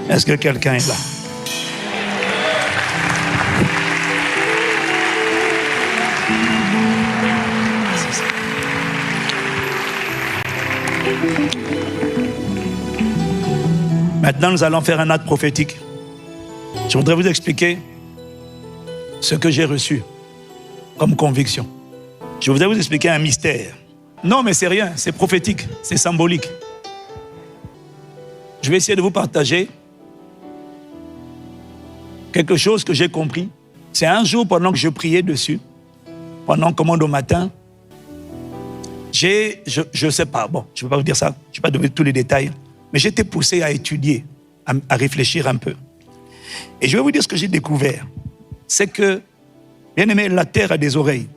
Est-ce que quelqu'un est là? Maintenant, nous allons faire un acte prophétique. Je voudrais vous expliquer ce que j'ai reçu comme conviction. Je voudrais vous expliquer un mystère. Non, mais c'est rien, c'est prophétique, c'est symbolique. Je vais essayer de vous partager quelque chose que j'ai compris. C'est un jour, pendant que je priais dessus, pendant commande au matin, je ne sais pas, bon, je ne peux pas vous dire ça, je ne vais pas donner tous les détails, mais j'ai été poussé à étudier, à réfléchir un peu. Et je vais vous dire ce que j'ai découvert. C'est que, bien aimé, la terre a des oreilles.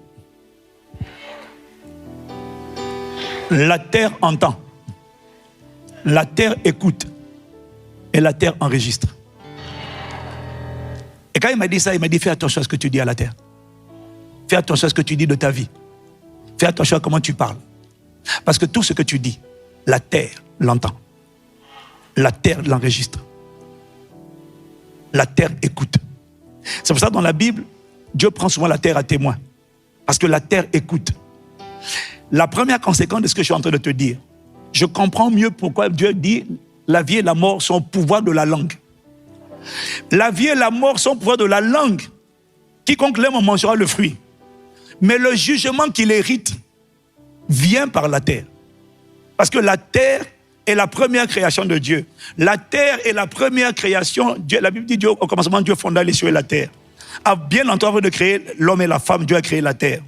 La terre entend. La terre écoute. Et la terre enregistre. Et quand il m'a dit ça, il m'a dit, fais attention à ce que tu dis à la terre. Fais attention à ce que tu dis de ta vie. Fais attention à comment tu parles. Parce que tout ce que tu dis, la terre l'entend. La terre l'enregistre. La terre écoute. C'est pour ça que dans la Bible, Dieu prend souvent la terre à témoin. Parce que la terre écoute. La première conséquence de ce que je suis en train de te dire, je comprends mieux pourquoi Dieu dit la vie et la mort sont au pouvoir de la langue. La vie et la mort sont au pouvoir de la langue. Quiconque l'aime en mangera le fruit. Mais le jugement qu'il hérite vient par la terre. Parce que la terre est la première création de Dieu. La terre est la première création. Dieu, la Bible dit Dieu, au commencement, Dieu fonda les cieux et la terre. Bien entendu, avant de créer l'homme et la femme, Dieu a créé la terre.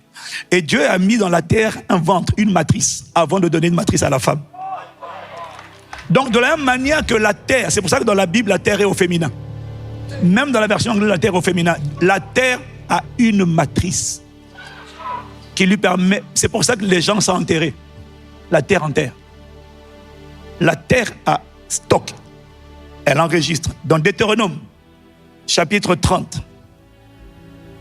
Et Dieu a mis dans la terre un ventre, une matrice, avant de donner une matrice à la femme. Donc, de la même manière que la terre, c'est pour ça que dans la Bible, la terre est au féminin. Même dans la version anglaise, la terre est au féminin. La terre a une matrice qui lui permet... C'est pour ça que les gens sont enterrés. La terre enterre. La terre a stock. Elle enregistre. Dans Deutéronome, chapitre 30,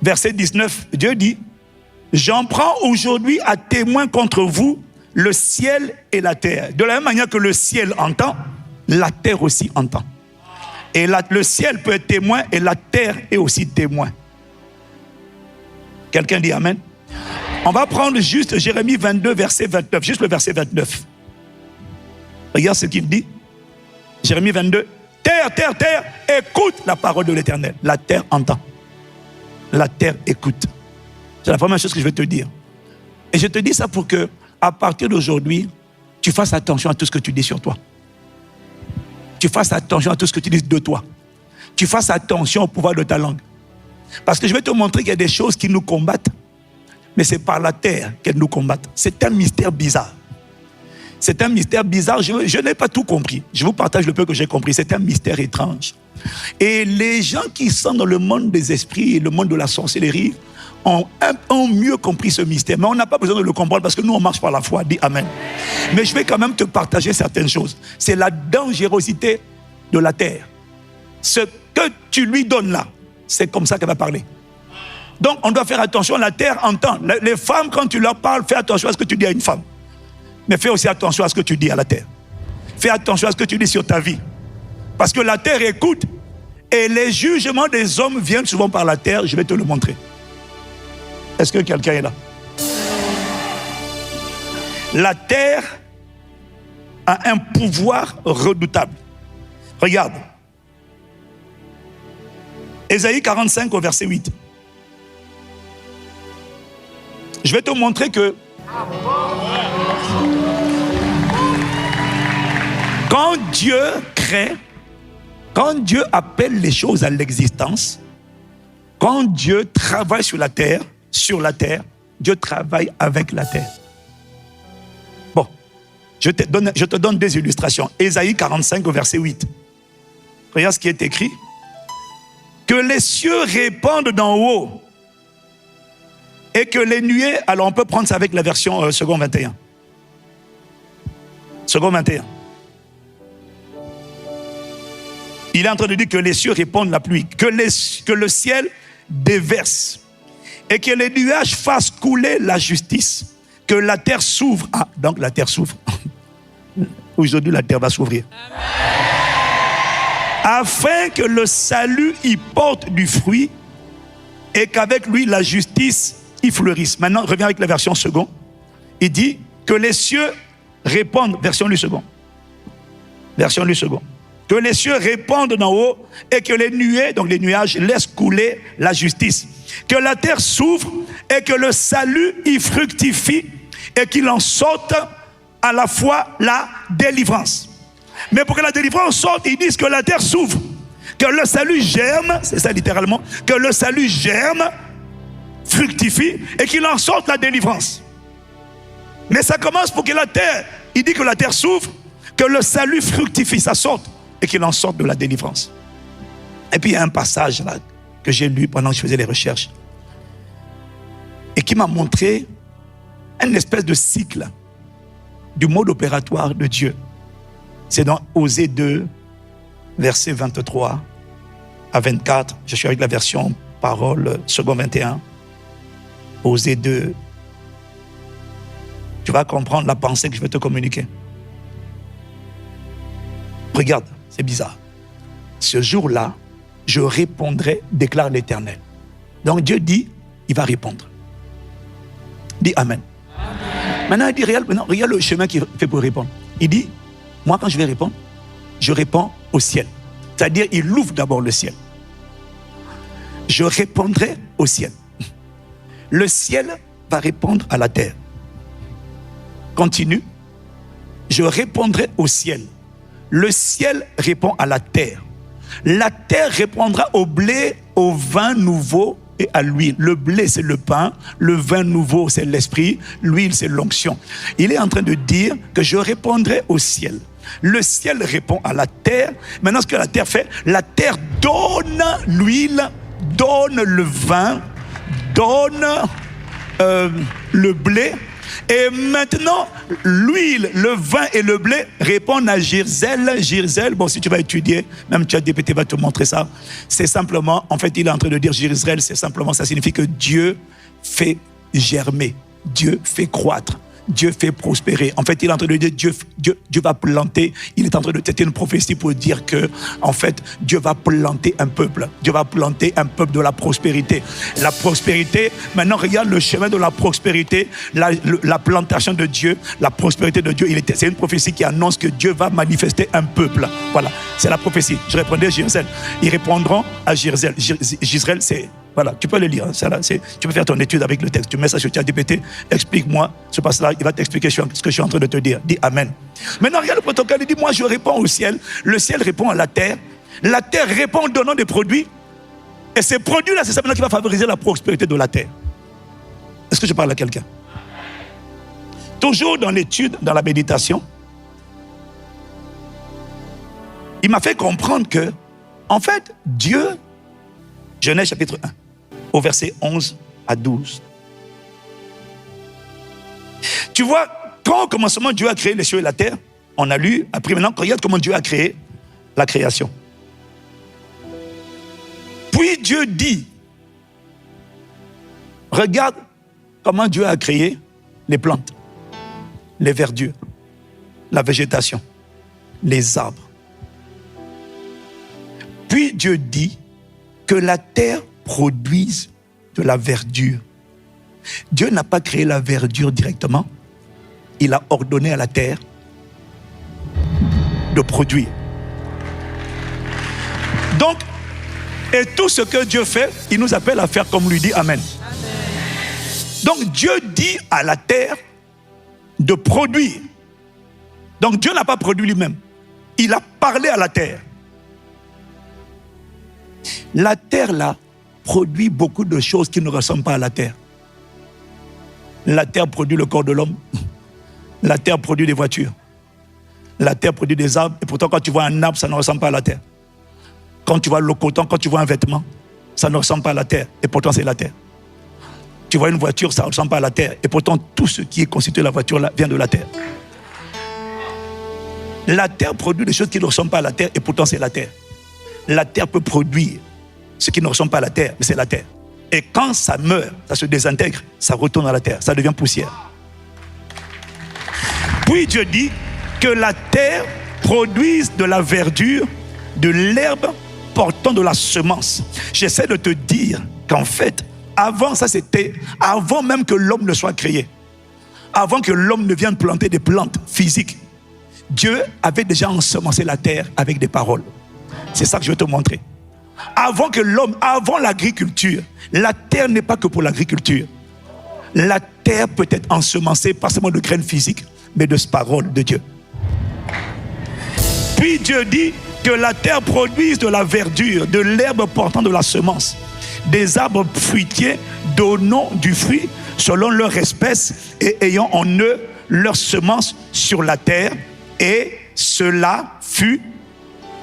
verset 19, Dieu dit, « J'en prends aujourd'hui à témoin contre vous le ciel et la terre. » De la même manière que le ciel entend, la terre aussi entend. Et le ciel peut être témoin et la terre est aussi témoin. Quelqu'un dit Amen. On va prendre juste Jérémie 22, verset 29, juste le verset 29. Regarde ce qu'il dit. Jérémie 22. Terre, terre, terre, écoute la parole de l'Éternel. La terre entend. La terre écoute. C'est la première chose que je vais te dire. Et je te dis ça pour que, à partir d'aujourd'hui, tu fasses attention à tout ce que tu dis sur toi. Tu fasses attention à tout ce que tu dis de toi. Tu fasses attention au pouvoir de ta langue. Parce que je vais te montrer qu'il y a des choses qui nous combattent, mais c'est par la terre qu'elles nous combattent. C'est un mystère bizarre. C'est un mystère bizarre. Je n'ai pas tout compris. Je vous partage le peu que j'ai compris. C'est un mystère étrange. Et les gens qui sont dans le monde des esprits et le monde de la sorcellerie ont mieux compris ce mystère. Mais on n'a pas besoin de le comprendre parce que nous, on marche par la foi. Dis Amen. Mais je vais quand même te partager certaines choses. C'est la dangerosité de la terre. Ce que tu lui donnes là, c'est comme ça qu'elle va parler. Donc, on doit faire attention. La terre entend. Les femmes, quand tu leur parles, fais attention à ce que tu dis à une femme. Mais fais aussi attention à ce que tu dis à la terre. Fais attention à ce que tu dis sur ta vie. Parce que la terre écoute. Et les jugements des hommes viennent souvent par la terre. Je vais te le montrer. Est-ce que quelqu'un est là? La terre a un pouvoir redoutable. Regarde. Ésaïe 45 au verset 8. Je vais te montrer que quand Dieu crée, quand Dieu appelle les choses à l'existence, quand Dieu travaille sur la terre, Dieu travaille avec la terre. Bon, je te donne des illustrations. Ésaïe 45 au verset 8. Regarde ce qui est écrit. Que les cieux répandent d'en haut et que les nuées... Alors on peut prendre ça avec la version second 21. Second 21. Il est en train de dire que les cieux répandent la pluie, que le ciel déverse et que les nuages fassent couler la justice, que la terre s'ouvre. Ah, donc la terre s'ouvre. Aujourd'hui, la terre va s'ouvrir. afin que le salut y porte du fruit et qu'avec lui la justice y fleurisse. Maintenant, reviens avec la version seconde. Il dit que les cieux répondent, version du second. Version du second. Que les cieux répondent d'en haut et que les nuées, donc les nuages, laissent couler la justice. Que la terre s'ouvre et que le salut y fructifie et qu'il en sorte à la fois la délivrance. Mais pour que la délivrance sorte, ils disent que la terre s'ouvre, que le salut germe, c'est ça littéralement, que le salut germe, fructifie et qu'il en sorte la délivrance. Mais ça commence pour que la terre, il dit que la terre s'ouvre, que le salut fructifie, ça sorte et qu'il en sorte de la délivrance. Et puis il y a un passage là que j'ai lu pendant que je faisais les recherches et qui m'a montré une espèce de cycle du mode opératoire de Dieu. C'est dans Osée 2, versets 23 à 24. Je suis avec la version parole, second 21. Osée 2. Tu vas comprendre la pensée que je vais te communiquer. Regarde, c'est bizarre. Ce jour-là, je répondrai, déclare l'Éternel. Donc Dieu dit, il va répondre. Dis Amen. Amen. Maintenant, il dit, regarde le chemin qu'il fait pour répondre. Il dit, moi quand je vais répondre, je réponds au ciel. C'est-à-dire, il ouvre d'abord le ciel. Je répondrai au ciel. Le ciel va répondre à la terre. Continue. Je répondrai au ciel. Le ciel répond à la terre. La terre répondra au blé, au vin nouveau et à l'huile. Le blé, c'est le pain. Le vin nouveau, c'est l'esprit. L'huile, c'est l'onction. Il est en train de dire que je répondrai au ciel. Le ciel répond à la terre. Maintenant, ce que la terre fait, la terre donne l'huile, donne le vin, donne le blé. Et maintenant, l'huile, le vin et le blé répondent à Girzel. Girzel, bon, si tu vas étudier, même ChatGPT va te montrer ça. C'est simplement, en fait, il est en train de dire Girzel, c'est simplement, ça signifie que Dieu fait germer, Dieu fait croître. Dieu fait prospérer. En fait, il est en train de dire Dieu va planter. Il est en train de têter une prophétie pour dire que, en fait, Dieu va planter un peuple. Dieu va planter un peuple de la prospérité. La prospérité, maintenant, regarde le chemin de la prospérité, la plantation de Dieu, la prospérité de Dieu. C'est une prophétie qui annonce que Dieu va manifester un peuple. Voilà, c'est la prophétie. Je répondais à Girzel. Ils répondront à Girzel. Girzel, c'est... Voilà, tu peux le lire. Tu peux faire ton étude avec le texte. Tu mets ça sur ChatGPT. Explique-moi ce passage-là. Il va t'expliquer ce que je suis en train de te dire. Dis Amen. Maintenant, regarde le protocole. Il dit, moi, je réponds au ciel. Le ciel répond à la terre. La terre répond en donnant des produits. Et ces produits-là, c'est ça maintenant qui va favoriser la prospérité de la terre. Est-ce que je parle à quelqu'un? Toujours dans l'étude, dans la méditation, il m'a fait comprendre que, en fait, Dieu, Genèse chapitre 1, au verset 11 à 12. Tu vois, quand au commencement Dieu a créé les cieux et la terre, on a lu, après maintenant, regarde comment Dieu a créé la création. Puis Dieu dit, regarde comment Dieu a créé les plantes, les verdures, la végétation, les arbres. Puis Dieu dit que la terre produise de la verdure. Dieu n'a pas créé la verdure directement. Il a ordonné à la terre de produire. Donc, et tout ce que Dieu fait, il nous appelle à faire comme lui dit. Amen. Donc, Dieu dit à la terre de produire. Donc, Dieu n'a pas produit lui-même. Il a parlé à la terre. La terre, là, produit beaucoup de choses qui ne ressemblent pas à la terre. La terre produit le corps de l'homme. La terre produit des voitures. La terre produit des arbres. Et pourtant, quand tu vois un arbre, ça ne ressemble pas à la terre. Quand tu vois le coton, quand tu vois un vêtement, ça ne ressemble pas à la terre. Et pourtant, c'est la terre. Tu vois une voiture, ça ne ressemble pas à la terre. Et pourtant, tout ce qui est constitué de la voiture là, vient de la terre. La terre produit des choses qui ne ressemblent pas à la terre. Et pourtant, c'est la terre. La terre peut produire ce qui ne ressemble pas à la terre, mais c'est la terre. Et quand ça meurt, ça se désintègre, ça retourne à la terre, ça devient poussière. Puis Dieu dit que la terre produise de la verdure, de l'herbe portant de la semence. J'essaie de te dire qu'en fait, avant ça c'était, avant même que l'homme ne soit créé, avant que l'homme ne vienne planter des plantes physiques, Dieu avait déjà ensemencé la terre avec des paroles. C'est ça que je vais te montrer. Avant que l'homme, avant l'agriculture, la terre n'est pas que pour l'agriculture. La terre peut être ensemencée pas seulement de graines physiques, mais de paroles de Dieu. Puis Dieu dit que la terre produise de la verdure, de l'herbe portant de la semence, des arbres fruitiers donnant du fruit selon leur espèce et ayant en eux leur semence sur la terre. Et cela fut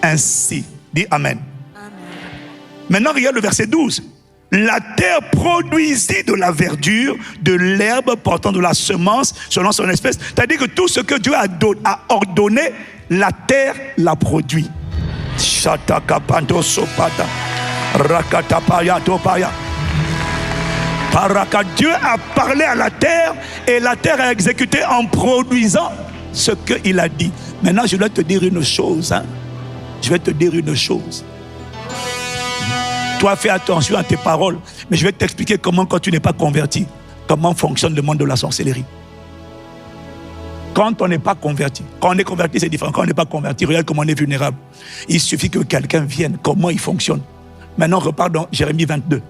ainsi. Dis Amen. Amen. Maintenant, regarde le verset 12. La terre produisit de la verdure, de l'herbe portant de la semence selon son espèce. C'est-à-dire que tout ce que Dieu a ordonné, la terre l'a produit. Dieu a parlé à la terre et la terre a exécuté en produisant ce qu'il a dit. Maintenant, je dois te dire une chose. Je vais te dire une chose. Toi, fais attention à tes paroles. Mais je vais t'expliquer comment, quand tu n'es pas converti, comment fonctionne le monde de la sorcellerie. Quand on n'est pas converti, quand on est converti, c'est différent. Quand on n'est pas converti, regarde comment on est vulnérable. Il suffit que quelqu'un vienne, comment il fonctionne. Maintenant, on repart dans Jérémie 22.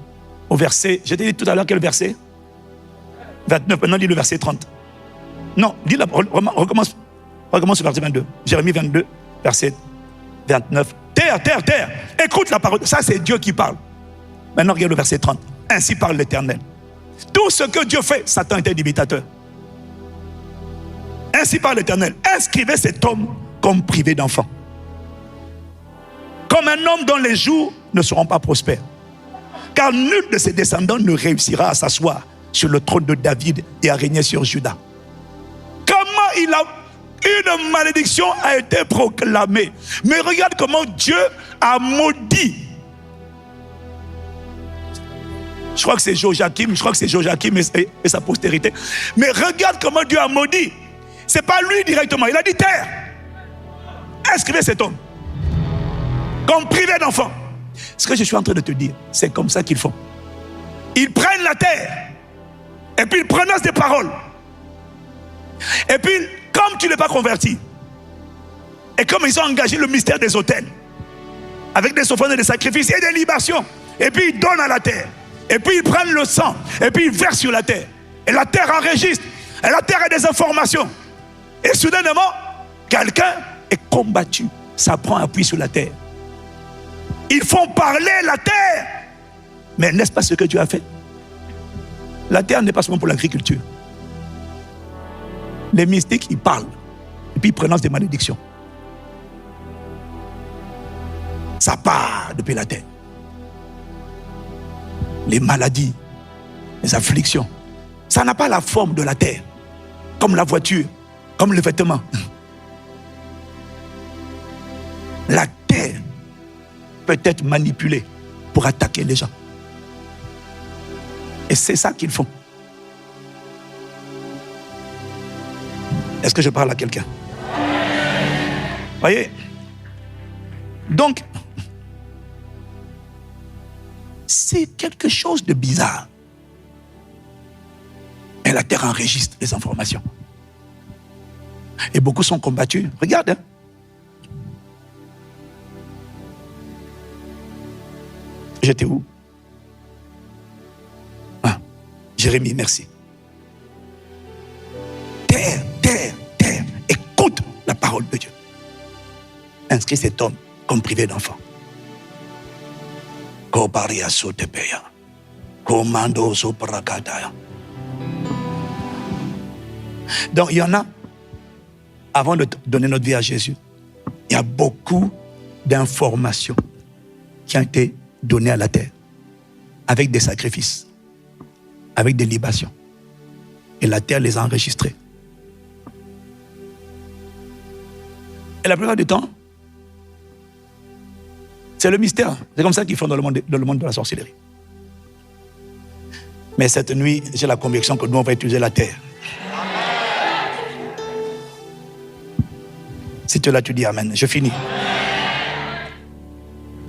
Au verset, je t'ai dit tout à l'heure quel verset 29, maintenant dis le verset 30. Non, dis la, recommence au verset 22. Jérémie 22, verset 29. Terre, terre, terre, écoute la parole. Ça, c'est Dieu qui parle. Maintenant, regarde le verset 30. Ainsi parle l'Éternel. Tout ce que Dieu fait, Satan était imitateur. Ainsi parle l'Éternel. Inscrivez cet homme comme privé d'enfant, comme un homme dont les jours ne seront pas prospères. Car nul de ses descendants ne réussira à s'asseoir sur le trône de David et à régner sur Juda. Comment une malédiction a été proclamée. Mais regarde comment Dieu a maudit. Je crois que c'est Joachim, et sa postérité. Mais regarde comment Dieu a maudit. Ce n'est pas lui directement. Il a dit terre. Inscrivez cet homme comme privé d'enfant. Ce que je suis en train de te dire, c'est comme ça qu'ils font. Ils prennent la terre et puis ils prononcent des paroles. Et puis, comme tu n'es pas converti, et comme ils ont engagé le mystère des autels, avec des offrandes et des sacrifices et des libations, et puis ils donnent à la terre, et puis ils prennent le sang, et puis ils versent sur la terre. Et la terre enregistre, et la terre a des informations. Et soudainement, quelqu'un est combattu. Ça prend appui sur la terre. Ils font parler la terre. Mais n'est-ce pas ce que Dieu a fait? La terre n'est pas seulement pour l'agriculture. Les mystiques, ils parlent. Et puis ils prononcent des malédictions. Ça part depuis la terre. Les maladies, les afflictions. Ça n'a pas la forme de la terre. Comme la voiture, comme le vêtement. La terre peut être manipulée pour attaquer les gens. Et c'est ça qu'ils font. Est-ce que je parle à quelqu'un? Voyez? Donc, c'est quelque chose de bizarre. Et la terre enregistre les informations. Et beaucoup sont combattus. Regarde. Hein? J'étais où? Ah, Jérémie, merci. Terre, terre, terre, écoute la parole de Dieu. Inscris cet homme comme privé d'enfant. Donc il y en a, avant de donner notre vie à Jésus, il y a beaucoup d'informations qui ont été données à la terre, avec des sacrifices, avec des libations. Et la terre les a enregistrées. Et la plupart du temps, c'est le mystère. C'est comme ça qu'ils font dans le monde de la sorcellerie. Mais cette nuit, j'ai la conviction que nous, on va utiliser la terre. Si tu es là, tu dis Amen. Je finis.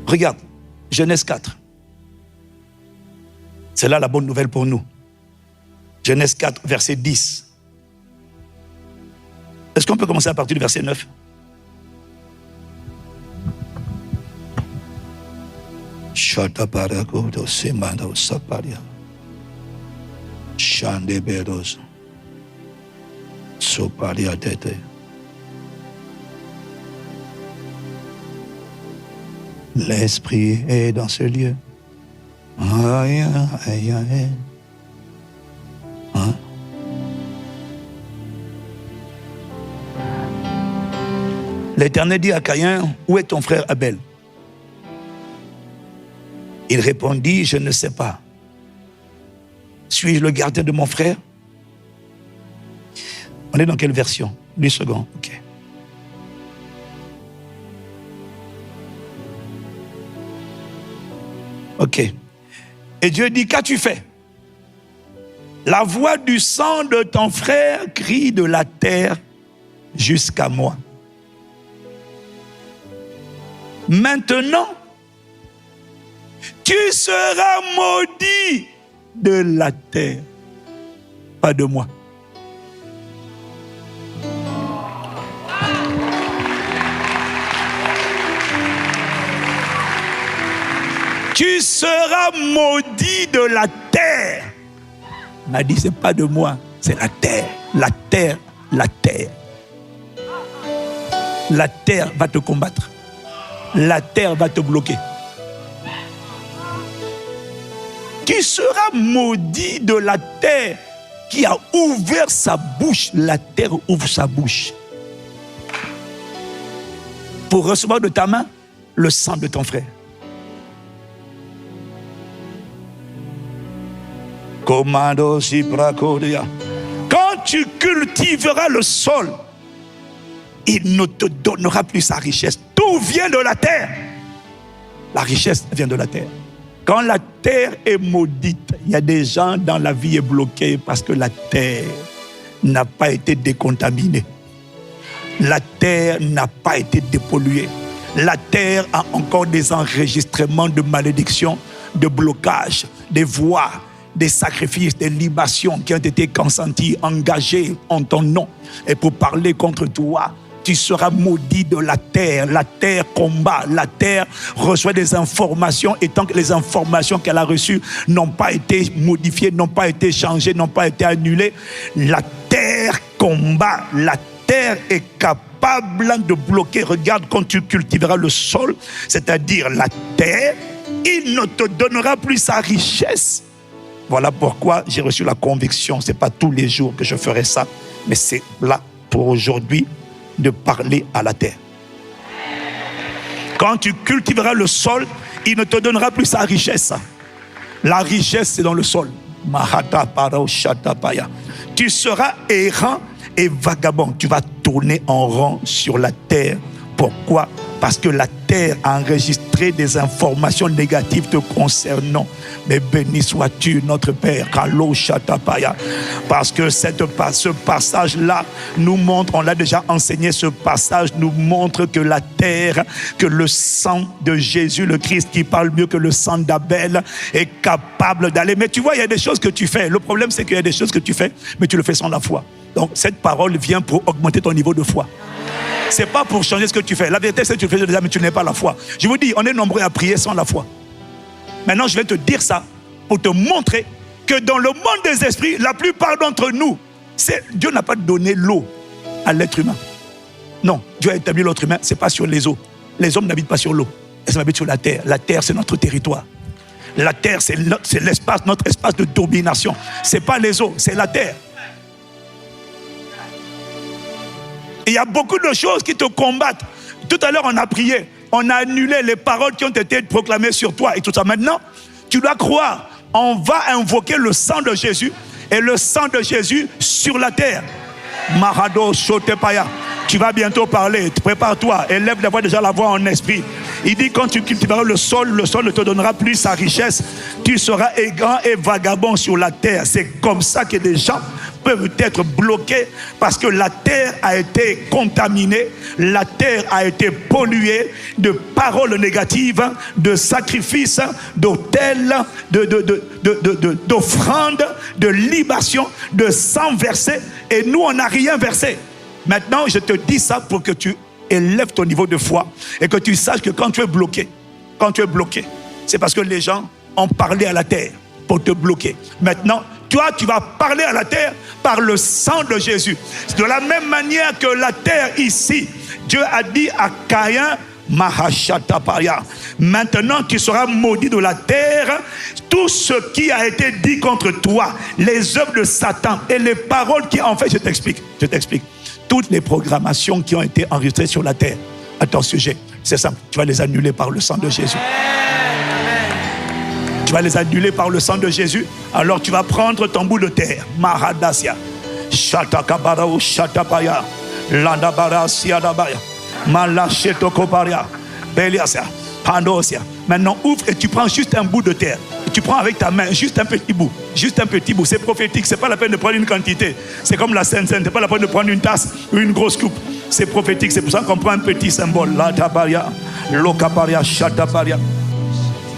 Regarde, Genèse 4. C'est là la bonne nouvelle pour nous. Genèse 4, verset 10. Est-ce qu'on peut commencer à partir du verset 9? L'Esprit est dans ce lieu. Aïe, aïe, aïe. Hein? L'Éternel dit à Caïn, où est ton frère Abel? Il répondit, je ne sais pas. Suis-je le gardien de mon frère? On est dans quelle version? 10 secondes, ok. Ok. Et Dieu dit, qu'as-tu fait? La voix du sang de ton frère crie de la terre jusqu'à moi. Maintenant, tu seras maudit de la terre, pas de moi. Tu seras maudit de la terre. On a dit, c'est pas de moi, c'est la terre. La terre, la terre. La terre va te combattre. La terre va te bloquer. Tu seras maudit de la terre qui a ouvert sa bouche. La terre ouvre sa bouche pour recevoir de ta main le sang de ton frère. Quand tu cultiveras le sol, il ne te donnera plus sa richesse. Tout vient de la terre. La richesse vient de la terre. Quand la terre est maudite, il y a des gens dans la vie est bloquée parce que la terre n'a pas été décontaminée. La terre n'a pas été dépolluée. La terre a encore des enregistrements de malédiction, de blocage, des voix, des sacrifices, des libations qui ont été consentis, engagés en ton nom. Et pour parler contre toi, tu seras maudit de la terre. La terre combat, la terre reçoit des informations et tant que les informations qu'elle a reçues n'ont pas été modifiées, n'ont pas été changées, n'ont pas été annulées, la terre combat, la terre est capable de bloquer. Regarde, quand tu cultiveras le sol, c'est-à-dire la terre, il ne te donnera plus sa richesse. Voilà pourquoi j'ai reçu la conviction, ce n'est pas tous les jours que je ferai ça, mais c'est là pour aujourd'hui de parler à la terre. Quand tu cultiveras le sol, il ne te donnera plus sa richesse. La richesse, c'est dans le sol. Tu seras errant et vagabond. Tu vas tourner en rond sur la terre. Pourquoi? Parce que la terre a enregistré des informations négatives te concernant. Mais béni sois-tu, notre Père. Parce que ce passage-là nous montre, on l'a déjà enseigné, ce passage nous montre que la terre, que le sang de Jésus, le Christ, qui parle mieux que le sang d'Abel, est capable d'aller. Mais tu vois, il y a des choses que tu fais. Le problème, c'est qu'il y a des choses que tu fais, mais tu le fais sans la foi. Donc, cette parole vient pour augmenter ton niveau de foi. C'est pas pour changer ce que tu fais. La vérité, c'est que tu le fais déjà, mais tu n'as pas la foi. Je vous dis, on est nombreux à prier sans la foi. Maintenant, je vais te dire ça pour te montrer que dans le monde des esprits, la plupart d'entre nous, Dieu n'a pas donné l'eau à l'être humain. Non, Dieu a établi l'être humain, ce n'est pas sur les eaux. Les hommes n'habitent pas sur l'eau, ils habitent sur la terre. La terre, c'est notre territoire. La terre, c'est l'espace, notre espace de domination. Ce n'est pas les eaux, c'est la terre. Il y a beaucoup de choses qui te combattent. Tout à l'heure, on a prié. On a annulé les paroles qui ont été proclamées sur toi et tout ça. Maintenant, tu dois croire. On va invoquer le sang de Jésus et le sang de Jésus sur la terre. Marado Sotepaya. Tu vas bientôt parler. Prépare-toi. Élève d'abord déjà la voix en esprit. Il dit quand tu cultiveras le sol ne te donnera plus sa richesse. Tu seras errant et vagabond sur la terre. C'est comme ça que des gens peuvent être bloqués parce que la terre a été contaminée, la terre a été polluée de paroles négatives, de sacrifices, d'autels, d'offrandes, de libations, de sang versé, et nous on n'a rien versé. Maintenant je te dis ça pour que tu élèves ton niveau de foi et que tu saches que quand tu es bloqué, c'est parce que les gens ont parlé à la terre pour te bloquer. Maintenant, toi, tu vas parler à la terre par le sang de Jésus. De la même manière que la terre ici, Dieu a dit à Caïn, Mahashatapaya, maintenant tu seras maudit de la terre, tout ce qui a été dit contre toi, les œuvres de Satan et les paroles qui en fait, je t'explique. Toutes les programmations qui ont été enregistrées sur la terre à ton sujet, c'est simple, tu vas les annuler par le sang de Jésus. Tu vas les annuler par le sang de Jésus. Alors tu vas prendre ton bout de terre, Mahadasia, Shatakabarao Shatapaya, Landabara Siadabaya, Malachetokoparia, Beliasia, Pandosia. Maintenant ouvre et tu prends juste un bout de terre. Tu prends avec ta main juste un petit bout. C'est prophétique, c'est pas la peine de prendre une quantité. C'est comme la Sainte Seine, c'est pas la peine de prendre une tasse ou une grosse coupe. C'est prophétique, c'est pour ça qu'on prend un petit symbole. La tabaria, lokaparia, shataparia,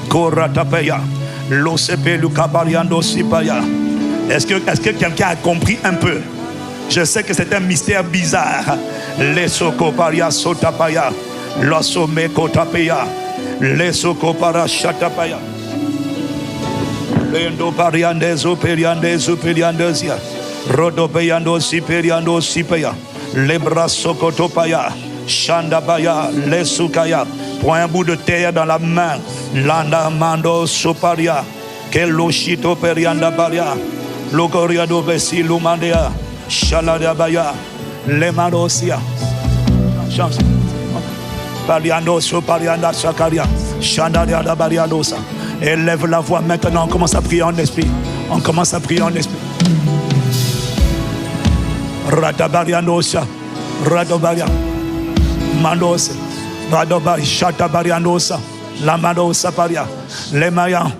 koratapaya, losepe, lukapariando sipaya. Est-ce que quelqu'un a compris un peu? Je sais que c'est un mystère bizarre. Les sokoparia sotapaya, losome kotapaya, les sokopara shatapaya. Lendo pariande superiande superiandesia, rodopeyando siperiando sipaya. Les bras sokotopaya, shandabaya, les sukaya. Prends un bout de terre dans la main. Landa mando soparia, keloshito perianda baria, logoria do besi lumandea, shaladabaya, les marosia. Chance. Paliando soparianda sakaria, shandaria da bariadosa. Élève la voix maintenant, on commence à prier en esprit. Radabarianosa, Radobaria, Mandos, Radobari, Shatabarianosa, Lamadosa Paria, les Mayans,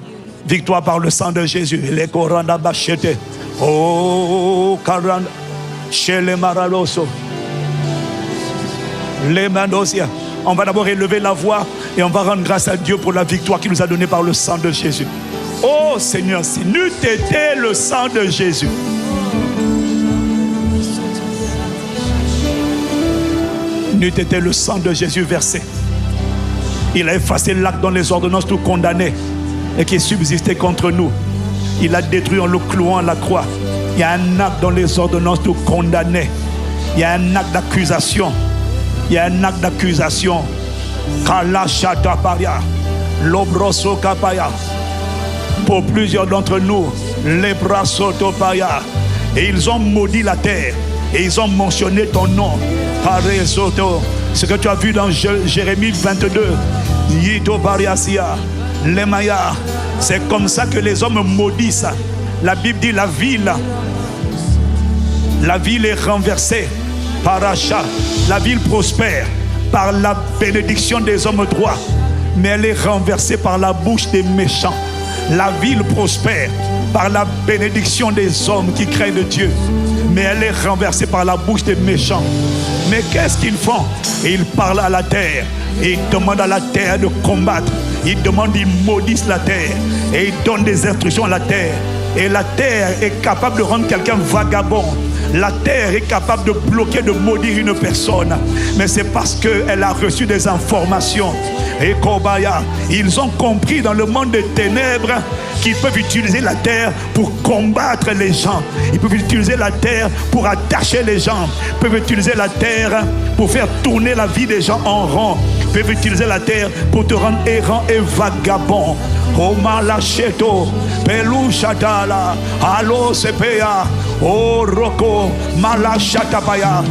victoire par le sang de Jésus, les Koranda Bachete, oh, Karanda, chez les Maradoso, les Mandosia. On va d'abord élever la voix et on va rendre grâce à Dieu pour la victoire qu'il nous a donnée par le sang de Jésus. Oh Seigneur, si n'eût été le sang de Jésus, n'eût été le sang de Jésus versé, il a effacé l'acte dont les ordonnances nous condamnaient et qui subsistait contre nous. Il a détruit en le clouant à la croix. Il y a un acte dont les ordonnances nous condamnaient. Il y a un acte d'accusation. Kalashata paria, lobroso kapaya. Pour plusieurs d'entre nous, les bras sotopaya. Et ils ont maudit la terre. Et ils ont mentionné ton nom. Paresoto. Ce que tu as vu dans Jérémie 22. Yito pariasia. Les Maya. C'est comme ça que les hommes maudissent. La Bible dit la ville est renversée par achat. La ville prospère par la bénédiction des hommes droits, mais elle est renversée par la bouche des méchants. La ville prospère par la bénédiction des hommes qui craignent Dieu, mais elle est renversée par la bouche des méchants. Mais qu'est-ce qu'ils font? Ils parlent à la terre, et ils demandent à la terre de combattre. Ils maudissent la terre, et ils donnent des instructions à la terre. Et la terre est capable de rendre quelqu'un vagabond. La terre est capable de bloquer, de maudire une personne. Mais c'est parce qu'elle a reçu des informations. Et Kobaya, ils ont compris dans le monde des ténèbres qu'ils peuvent utiliser la terre pour combattre les gens. Ils peuvent utiliser la terre pour attacher les gens. Ils peuvent utiliser la terre pour faire tourner la vie des gens en rond. Ils peuvent utiliser la terre pour te rendre errant et vagabond. Oma lacheto, pelou chatala, alo sepea, oh roko, malachatapaya.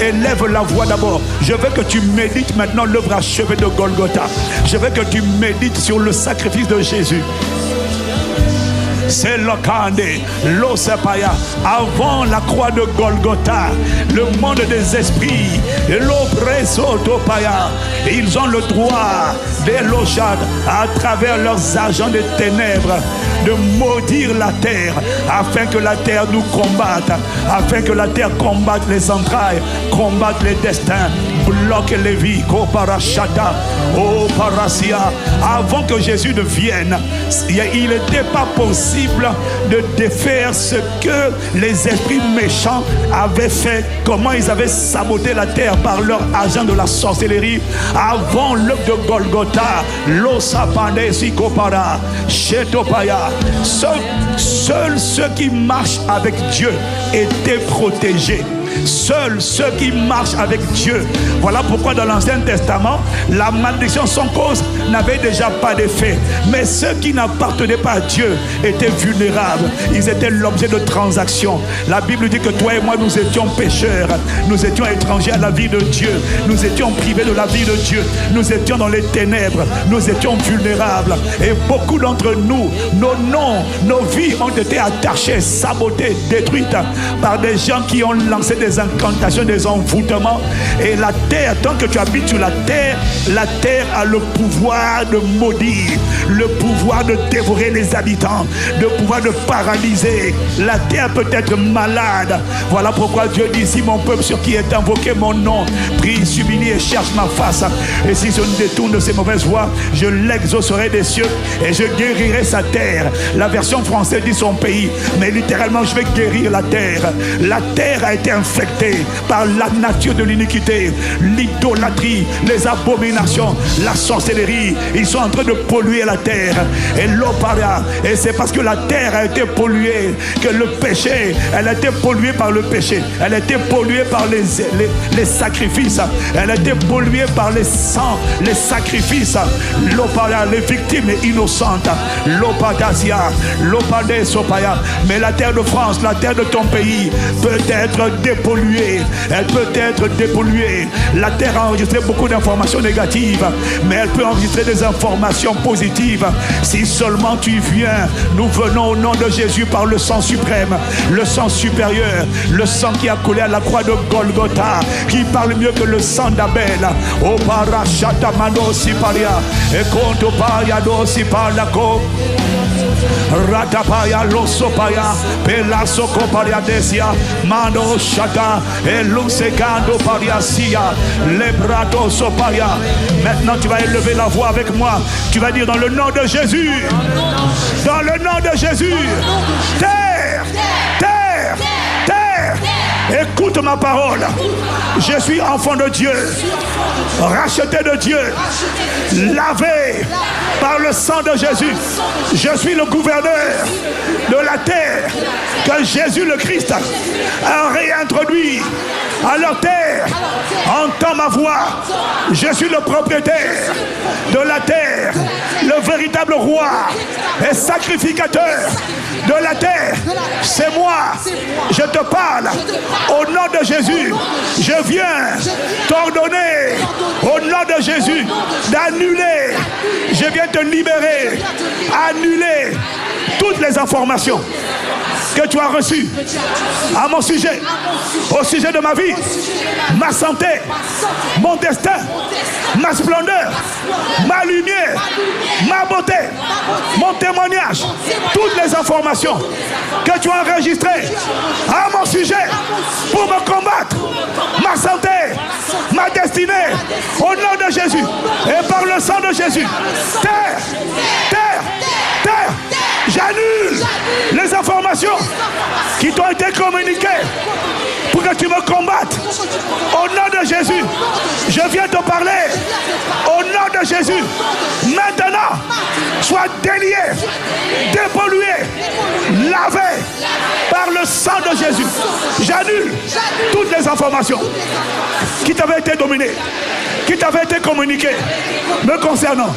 Élève la voix d'abord. Je veux que tu médites maintenant l'œuvre achevée de Golgotha. Je veux que tu médites sur le sacrifice de Jésus. C'est l'okande, l'osapaya. Avant la croix de Golgotha, le monde des esprits, l'opresotopaya, ils ont le droit d'élochad à travers leurs agents de ténèbres de maudire la terre, afin que la terre nous combatte, afin que la terre combatte les entrailles, combatte les destins, bloque les vies. Koparashata, oh parasia. Avant que Jésus ne vienne, il n'était pas possible de défaire ce que les esprits méchants avaient fait, comment ils avaient saboté la terre par leur agent de la sorcellerie. Avant l'œuvre de Golgotha, l'osapane sikopara, chetopaya, seuls ceux qui marchent avec Dieu étaient protégés. Seuls ceux qui marchent avec Dieu. Voilà pourquoi dans l'Ancien Testament, la malédiction sans cause n'avait déjà pas d'effet. Mais ceux qui n'appartenaient pas à Dieu étaient vulnérables. Ils étaient l'objet de transactions. La Bible dit que toi et moi, nous étions pécheurs. Nous étions étrangers à la vie de Dieu. Nous étions privés de la vie de Dieu. Nous étions dans les ténèbres. Nous étions vulnérables. Et beaucoup d'entre nous, nos noms, nos vies ont été attachées, sabotées, détruites par des gens qui ont lancé des incantations, des envoûtements. Et la terre, tant que tu habites sur la terre a le pouvoir de maudire, le pouvoir de dévorer les habitants, le pouvoir de paralyser. La terre peut être malade. Voilà pourquoi Dieu dit: si mon peuple sur qui est invoqué mon nom prie, s'humilie et cherche ma face, et si je me détourne de ses mauvaises voies, je l'exaucerai des cieux et je guérirai sa terre. La version française dit son pays, mais littéralement je vais guérir la terre. La terre a été infectée par la nature de l'iniquité, l'idolâtrie, les abominations, la sorcellerie. Ils sont en train de polluer la terre. Et l'opara, et c'est parce que la terre a été polluée que le péché, elle a été polluée par le péché, elle a été polluée par les sacrifices, elle a été polluée par les sangs, les sacrifices. L'opara, les victimes innocentes, l'opadasia, l'opadesopaya. Mais la terre de France, la terre de ton pays peut être dépolluée, elle peut être dépolluée. La terre a enregistré beaucoup d'informations négatives, mais elle peut enregistrer des informations positives. Si seulement tu viens, nous venons au nom de Jésus par le sang suprême, le sang supérieur, le sang qui a coulé à la croix de Golgotha, qui parle mieux que le sang d'Abel. O parachata mano siparia, et konto paya do sipalako, ratapaya losopaya, pelaso coparia desia, mano shata, et lusegando pariasia, lebrato sopaya. Maintenant tu vas élever la voix avec moi. Tu vas dire: dans le nom de Jésus, dans le nom de Jésus, terre, terre, terre, écoute ma parole. Je suis enfant de Dieu, racheté de Dieu, lavé par le sang de Jésus. Je suis le gouverneur de la terre que Jésus le Christ a réintroduit à leur terre. Entends ma voix. Je suis le propriétaire de la terre, le véritable roi et sacrificateur de la terre. C'est moi. Je te parle au nom de Jésus. Je viens t'ordonner au nom de Jésus d'annuler. Je viens te libérer, annuler toutes les informations que tu as reçues à mon sujet, au sujet de ma vie, ma santé, mon destin, ma splendeur, ma lumière, ma beauté, mon témoignage, toutes les informations que tu as enregistrées à mon sujet pour me combattre, ma santé, ma destinée, au nom de Jésus et par le sang de Jésus. Terre, terre, terre, j'annule les informations qui t'ont été communiquées pour que tu me combattes. Au nom de Jésus, je viens te parler. Au nom de Jésus, maintenant, sois délié, dépollué, lavé par le sang de Jésus. J'annule toutes les informations qui t'avaient été dominées, qui t'avaient été communiquées me concernant,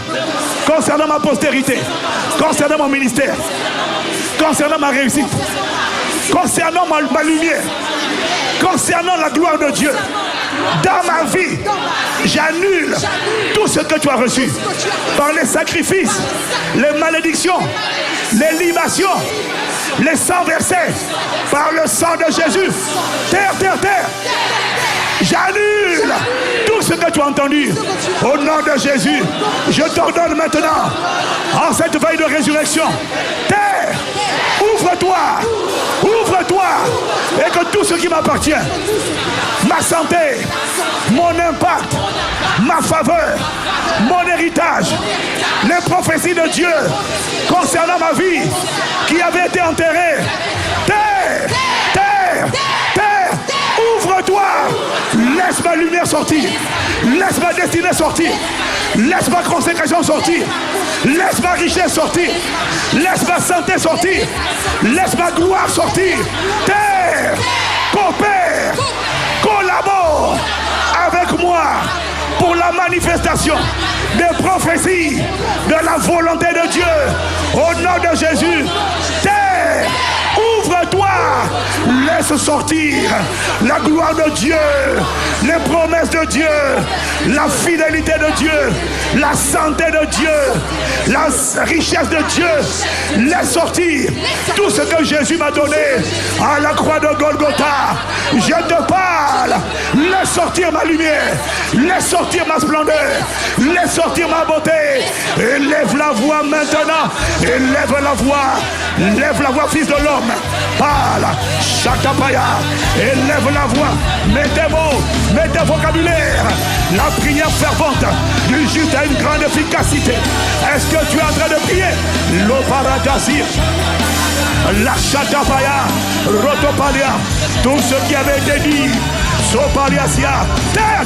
concernant ma postérité, concernant mon ministère, concernant ma réussite, concernant ma lumière, concernant la gloire de Dieu. Dans ma vie, j'annule tout ce que tu as reçu par les sacrifices, les malédictions, les libations, les sangs versés par le sang de Jésus. Terre, terre, terre, J'annule tout ce que tu as entendu. Au nom de Jésus, je t'ordonne maintenant, en cette veille de résurrection, terre, ouvre-toi, ouvre-toi, et que tout ce qui m'appartient, ma santé, mon impact, ma faveur, mon héritage, les prophéties de Dieu concernant ma vie qui avait été enterrée, terre, terre, terre, ouvre-toi, laisse ma lumière sortir, laisse ma destinée sortir, laisse ma consécration sortir, laisse ma richesse sortir, laisse ma santé sortir, laisse ma gloire sortir. Terre, coopère, collabore avec moi pour la manifestation des prophéties de la volonté de Dieu. Au nom de Jésus, terre, ouvre-toi, laisse sortir la gloire de Dieu, les promesses de Dieu, la fidélité de Dieu, la santé de Dieu, la richesse de Dieu. Laisse sortir tout ce que Jésus m'a donné à la croix de Golgotha. Je te parle, laisse sortir ma lumière, laisse sortir ma splendeur, laisse sortir ma beauté. Élève la voix maintenant, élève la voix, fils de l'homme. Parle, Chatapaya, élève la voix, mets tes mots, mets tes vocabulaires. La prière fervente du juste a une grande efficacité. Est-ce que tu es en train de prier? L'oparadasir, la Chatapaya, Rotopalia, tout ce qui avait été dit, Sopariasia, terre,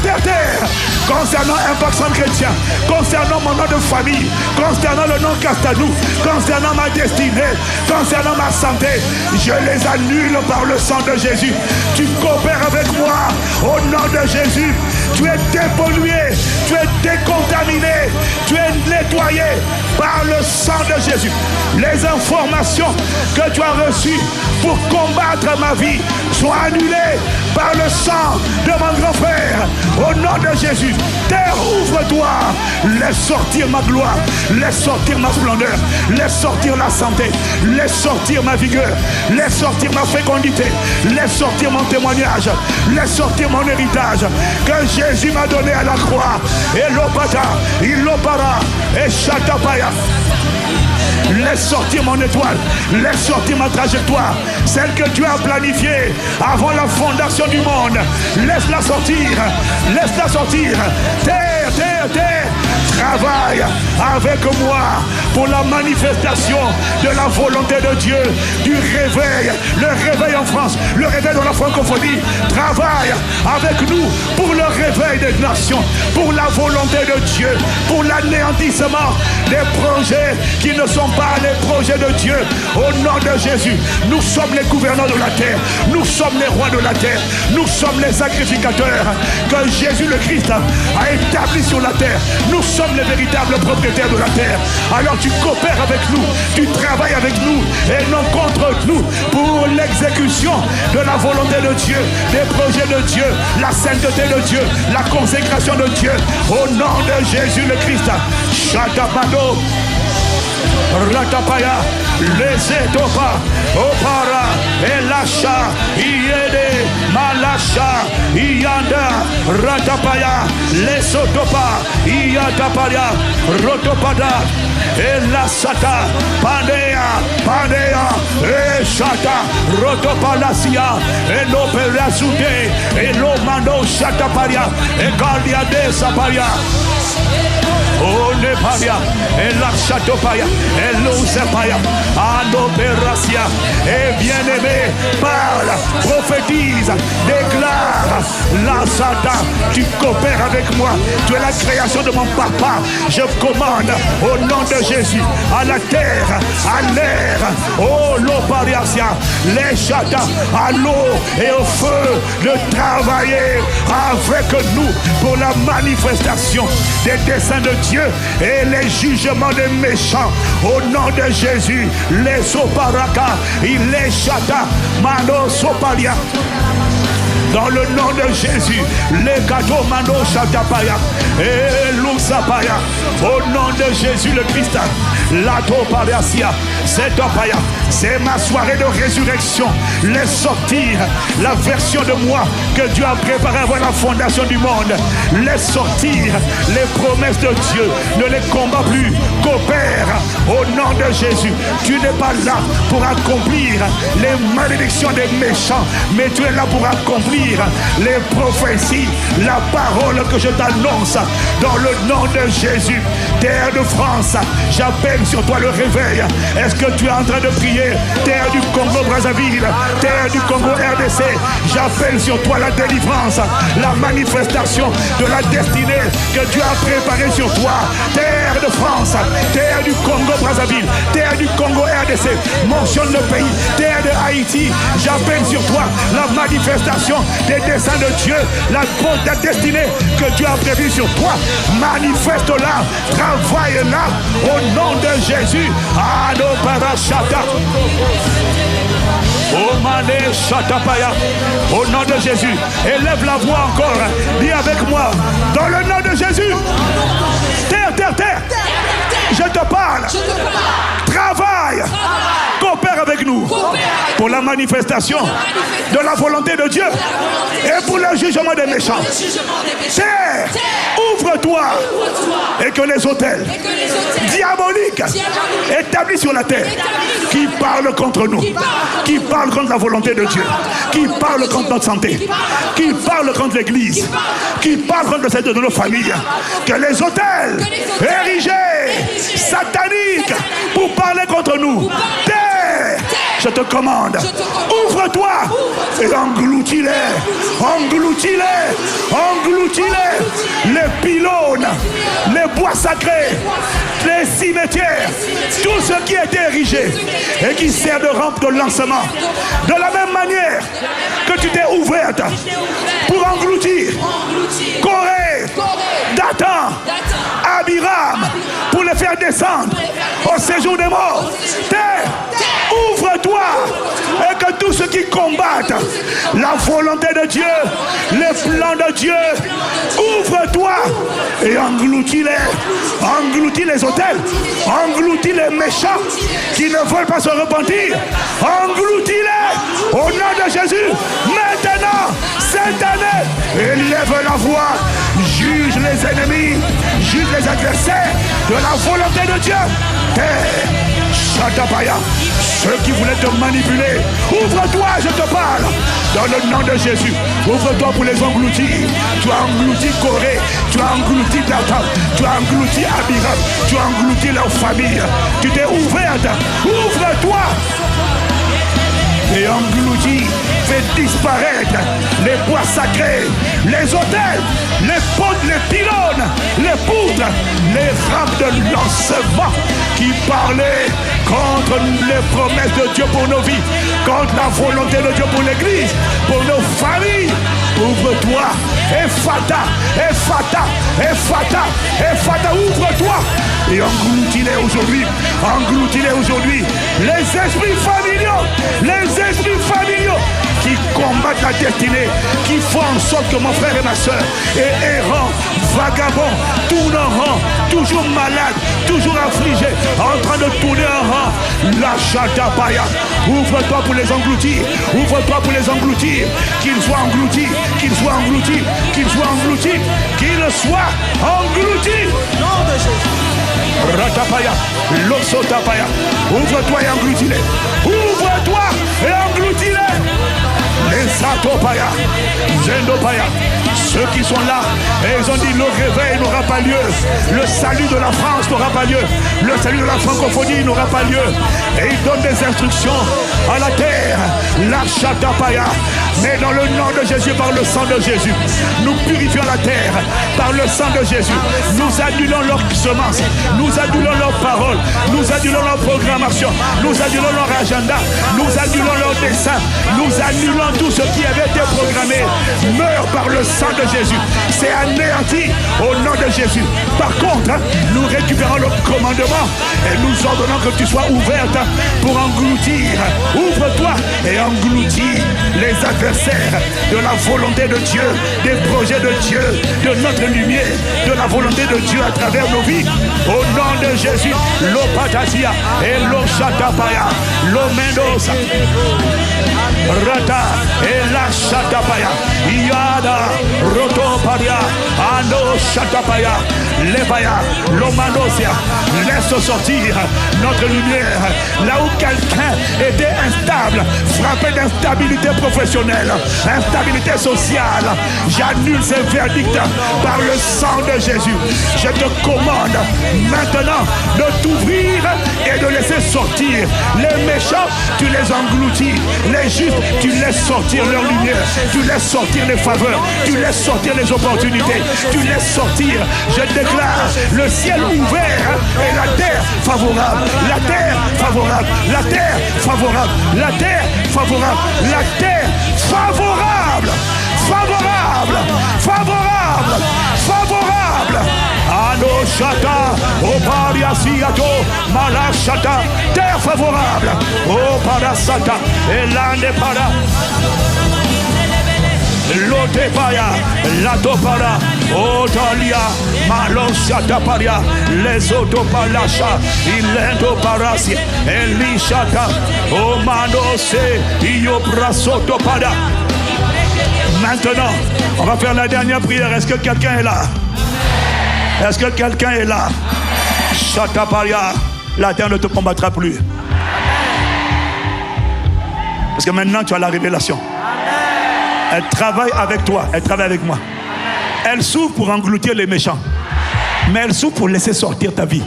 concernant Impact Centre Chrétien, concernant mon nom de famille, concernant le nom Castanou, concernant ma destinée, concernant ma santé, je les annule par le sang de Jésus. Tu coopères avec moi au nom de Jésus. Tu es dépollué, tu es décontaminé, tu es nettoyé par le sang de Jésus. Les informations que tu as reçues pour combattre ma vie sont annulées par le sang de mon grand frère. Au nom de Jésus, terre, ouvre-toi, laisse sortir ma gloire, laisse sortir ma splendeur, laisse sortir la santé, laisse sortir ma vigueur, laisse sortir ma fécondité, laisse sortir mon témoignage, laisse sortir mon héritage que Jésus m'a donné à la croix. Et l'opata, il l'opara, et Chatapaya. Laisse sortir mon étoile, laisse sortir ma trajectoire, celle que Dieu a planifiée avant la fondation du monde. Laisse-la sortir, laisse-la sortir. Terre, travaille avec moi pour la manifestation de la volonté de Dieu, du réveil, le réveil en France, le réveil dans la francophonie. Travaille avec nous pour le réveil des nations, pour la volonté de Dieu, pour l'anéantissement des projets qui ne sont pas les projets de Dieu. Au nom de Jésus, nous sommes les gouverneurs de la terre, nous sommes les rois de la terre, nous sommes les sacrificateurs que Jésus le Christ a établis sur la terre. Nous sommes les véritables propriétaires de la terre. Alors tu coopères avec nous, tu travailles avec nous et non contre nous pour l'exécution de la volonté de Dieu, des projets de Dieu, la sainteté de Dieu, la consécration de Dieu. Au nom de Jésus le Christ. Shatabado, Ratapaya, Lesetopa, Opara, Elasha, Iede, Malasha, Ianda, Ratapaya, Lesotopa, Iatapaya, Rotopada, Elasata, Pandea, Eshata, Rotopalasia, Enoperasude, Elomando Shataparia, Egardia de Saparia. Oh Neparia, Elachatopaya, Elosepaya, Anoperasia, et bien-aimé, parle, prophétise, déclare, la Sata, tu coopères avec moi, tu es la création de mon papa, je commande au nom de Jésus, à la terre, à l'air, oh l'opariasia, les chata, à l'eau et au feu, de travailler avec nous pour la manifestation des desseins de Dieu et les jugements des méchants. Au nom de Jésus, les soparaka, il les chata, mano sopalia. Dans le nom de Jésus, les gâteaux mano chatapaya et l'ousapaya. Au nom de Jésus le Christ, l'ato pariasia, c'est topaya. C'est ma soirée de résurrection. Laisse sortir la version de moi que Dieu a préparée avant la fondation du monde. Laisse sortir les promesses de Dieu. Ne les combat plus. Coopère au nom de Jésus. Tu n'es pas là pour accomplir les malédictions des méchants, mais tu es là pour accomplir les prophéties, la parole que je t'annonce dans le nom de Jésus. Terre de France, j'appelle sur toi le réveil. Est-ce que tu es en train de prier? Terre du Congo-Brazzaville, terre du Congo-RDC, j'appelle sur toi la délivrance, la manifestation de la destinée que Dieu a préparée sur toi. Terre de France, terre du Congo-Brazzaville, terre du Congo-RDC, mentionne le pays, terre de Haïti, j'appelle sur toi la manifestation des desseins de Dieu, la destinée que Dieu a prévue sur toi. Manifeste-la, travaille-la au nom de Jésus. Ado parachata. Au nom de Jésus, élève la voix encore. Dis avec moi, dans le nom de Jésus. Terre, terre, terre. Je te parle. Travaille. Coopère avec nous pour la manifestation de la volonté de Dieu et pour le jugement des méchants. Terre, ouvre-toi et que les autels diaboliques établis sur la terre qui parlent contre nous, qui parlent contre la volonté de Dieu, qui parlent contre notre santé, qui parlent contre l'église, qui parlent contre celle de nos familles, que les autels érigés, sataniques, pour parler contre nous, terre, je te commande, ouvre-toi et engloutis-les, engloutis-les, engloutis-les, les pylônes, les bois sacrés, les cimetières, tout ce qui est érigé et qui sert de rampe de lancement. De la même manière que tu t'es ouverte pour engloutir Corée, Dathan, Abiram, pour les faire descendre au séjour des morts. Terre, ouvre-toi et que tous ceux qui combattent la volonté de Dieu, les plans de Dieu, ouvre-toi et engloutis-les, engloutis les autels, engloutis les méchants qui ne veulent pas se repentir, engloutis-les au nom de Jésus. Maintenant, cette année, élève la voix, juge les ennemis, juge les adversaires de la volonté de Dieu. Shatapaya, ceux qui voulaient te manipuler, ouvre-toi, je te parle, dans le nom de Jésus. Ouvre-toi pour les engloutir. Tu as englouti Corée, tu as englouti Dathan, tu as englouti Abiram, tu as englouti leur famille. Tu t'es ouverte, ouvre-toi et engloutis, fais disparaître les bois sacrés, les autels, les potes, les pylônes, les poudres, les rampes de lancement qui parlaient contre les promesses de Dieu pour nos vies, contre la volonté de Dieu pour l'église, pour nos familles. Ouvre-toi, Ephata, Ephata, Ephata, Ephata, ouvre-toi et engloutis-les aujourd'hui, engloutis-les aujourd'hui. Les esprits familiaux qui combattent la destinée, qui font en sorte que mon frère et ma soeur est errant, vagabond, tourne en rang, toujours malade, toujours affligé, en train de tourner en rang. La Shatapaya, ouvre-toi pour les engloutir, ouvre-toi pour les engloutir, qu'ils soient engloutis, qu'ils soient engloutis, qu'ils soient engloutis, qu'ils soient engloutis. Nom de Jésus. Ratapaya, Losotapaya, ouvre-toi et engloutis-les, ouvre-toi et engloutis-les. Les Satopaya, Zendopaya, ceux qui sont là, et ils ont dit le réveil n'aura pas lieu, le salut de la France n'aura pas lieu, le salut de la francophonie n'aura pas lieu. Et ils donnent des instructions à la terre, la Shatapaya. Mais dans le nom de Jésus, par le sang de Jésus, nous purifions la terre par le sang de Jésus. Nous annulons leurs semences, nous annulons leurs paroles, Nous annulons leur programmation. Nous annulons leur agenda. Nous annulons leur dessein. Nous annulons tout ce qui avait été programmé. Meurt par le sang de Jésus. C'est anéanti au nom de Jésus. Par contre, nous récupérons le commandement et nous ordonnons que tu sois ouverte pour engloutir. Ouvre-toi et engloutis les adversaires de la volonté de Dieu, des projets de Dieu, de notre lumière, de la volonté de Dieu à travers nos vies. Au nom de Jésus, l'opatasia et l'oshatapaya, l'omendosa, rata et la shatapaya, yada, rotoparia, ano shatapaya, levaya, l'omanosia. Laisse sortir notre lumière là où quelqu'un était instable, frappé d'instabilité professionnelle, instabilité sociale. J'annule ces verdicts par le sang de Jésus. Je te commande maintenant de t'ouvrir et de laisser sortir les méchants. Tu les engloutis, les justes, tu laisses sortir leur lumière, tu laisses sortir les faveurs, tu laisses sortir les opportunités, tu laisses sortir. Je déclare le ciel ouvert et la terre favorable, la terre favorable, la terre favorable, la terre favorable, la terre favorable, favorable, favorable, favorable. Ano shata, oparia siato, malachata, terre favorable, oparasata, elande para. Lotepaya, Latopara, Otalia, Malosataparia, Les Otopalasha, Ilentoparasia, Elishata, Omanose, Ioprasotopada. Maintenant, on va faire la dernière prière. Est-ce que quelqu'un est là? Est-ce que quelqu'un est là? Chataparia, la terre ne te combattra plus. Parce que maintenant tu as la révélation. Elle travaille avec toi, elle travaille avec moi. Elle s'ouvre pour engloutir les méchants. Mais elle s'ouvre pour laisser sortir ta vie.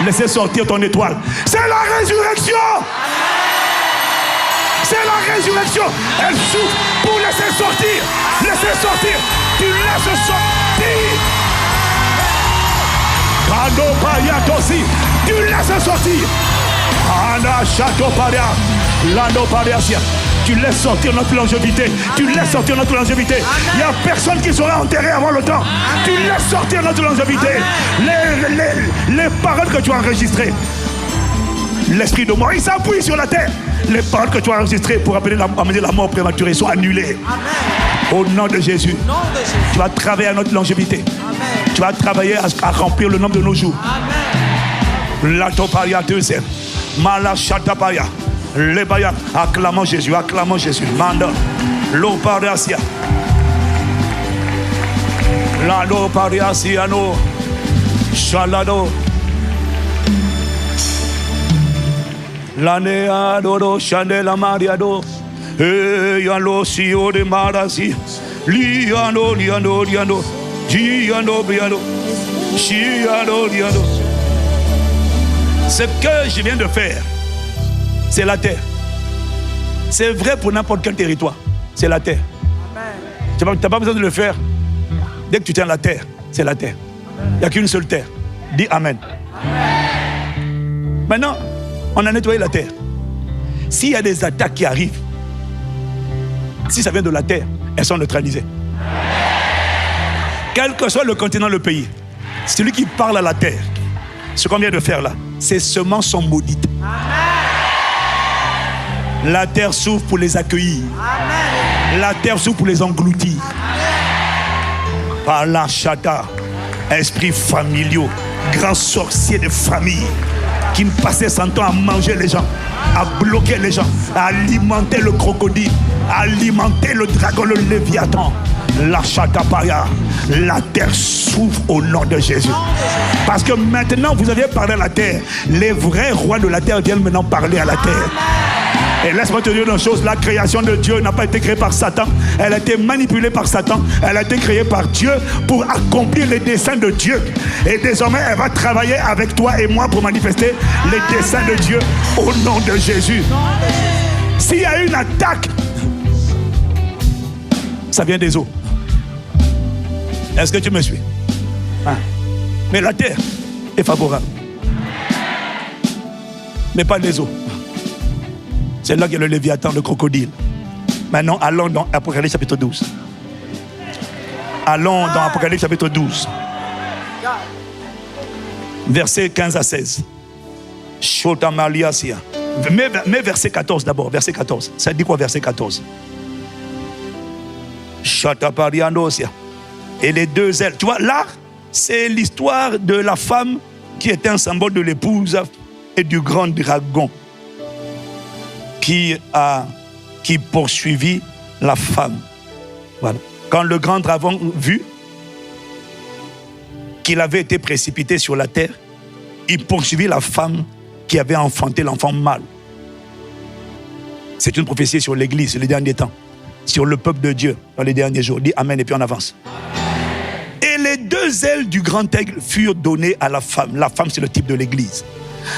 Laisser sortir ton étoile. C'est la résurrection. C'est la résurrection. Elle s'ouvre pour laisser sortir. Laisser sortir. Tu laisses sortir. Kando aussi. Tu laisses sortir. Ana Chateau Paria. Lando Pariasia. Tu laisses sortir notre longévité. Tu laisses sortir notre longévité. Il n'y a personne qui sera enterré avant le temps. Tu laisses sortir notre longévité. Les paroles que tu as enregistrées. L'esprit de mort, il s'appuie sur la terre. Les paroles que tu as enregistrées pour amener la mort prématurée sont annulées. Au nom de Jésus. Tu vas travailler à notre longévité. Tu vas travailler à remplir le nombre de nos jours. La toparia deuxième. Malachatapaya. Lebaya, acclamons Jésus, acclamons Jésus. Manda, l'oparasia. La l'oparasia, no. Shalado. L'anea dodo, chandela mariado. Yalo sio de marasi. Liano, liano, liano. Giano, biano. Chiano, liano. Ce que je viens de faire, c'est la terre. C'est vrai pour n'importe quel territoire. C'est la terre. Tu n'as pas besoin de le faire. Dès que tu tiens la terre, c'est la terre. Il n'y a qu'une seule terre. Dis Amen. Maintenant, on a nettoyé la terre. S'il y a des attaques qui arrivent, si ça vient de la terre, elles sont neutralisées. Quel que soit le continent, le pays, celui qui parle à la terre, ce qu'on vient de faire là, ces semences sont maudites. La terre s'ouvre pour les accueillir. Amen. La terre s'ouvre pour les engloutir. Amen. Par la chata, esprit familiaux, grands sorciers de famille qui ne passaient son temps à manger les gens, à bloquer les gens, à alimenter le crocodile, à alimenter le dragon, le léviathan. La chatapaya, la terre s'ouvre au nom de Jésus. Parce que maintenant vous avez parlé à la terre. Les vrais rois de la terre viennent maintenant parler à la terre. Et laisse-moi te dire une chose, la création de Dieu n'a pas été créée par Satan. Elle a été manipulée par Satan. Elle a été créée par Dieu pour accomplir les desseins de Dieu. Et désormais, elle va travailler avec toi et moi pour manifester les desseins de Dieu au nom de Jésus. S'il y a une attaque, ça vient des eaux. Est-ce que tu me suis? Mais la terre est favorable. mais pas les eaux. C'est là qu'il y a le Léviathan, le crocodile. Maintenant, allons dans Apocalypse chapitre 12. Allons dans Apocalypse chapitre 12. Versets 15 à 16. Mais verset 14 d'abord, verset 14. Ça dit quoi verset 14? Et les deux ailes. Tu vois, là, c'est l'histoire de la femme qui était un symbole de l'épouse et du grand dragon qui poursuivit la femme. Voilà. Quand le grand dragon vit qu'il avait été précipité sur la terre, il poursuivit la femme qui avait enfanté l'enfant mâle. C'est une prophétie sur l'Église, sur les derniers temps, sur le peuple de Dieu dans les derniers jours. Dis Amen et puis on avance. Et les deux ailes du grand aigle furent données à la femme. La femme, c'est le type de l'Église.